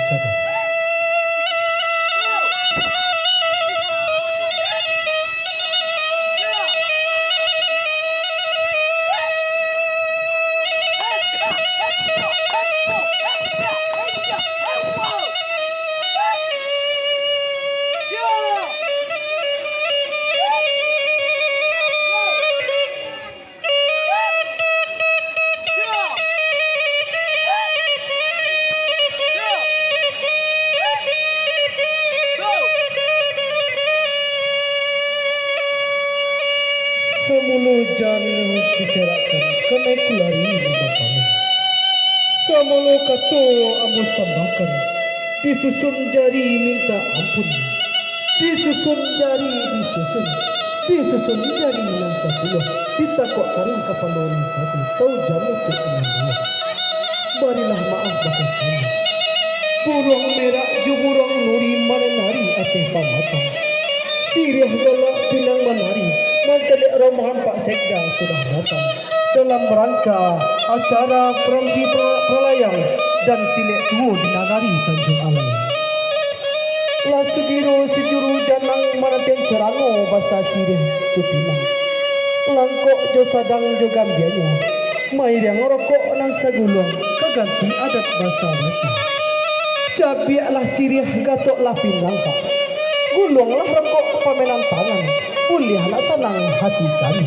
kada. Samulu jangan diserakan kena kulari bapangan. Samulu kato ambo sambakan, disusun jari minta ampun, disusun jari disusun jari nangsa puluh, ditakok karing kapanon aku tahu jamu keenam. Barilah maaf bakan kami. Burung merah juburong nuri mananari ate pamatang. Sirih galak pinang manari. Mencelik rombongan Pak Sekda sudah datang dalam rangka acara paralayang dan silek tuo di nagari Tanjung Alai. La sugiro sejuru janang manaten cerango basa sirih cupinang. Langkok jo sadang jo gambianya. Mairang rokok nang sagulung keganti adat basa basi. Cabiaklah sirih gatok lapin langkak. Gulunglah rokok pamenan tangan. Pulihlah tenang hati kami.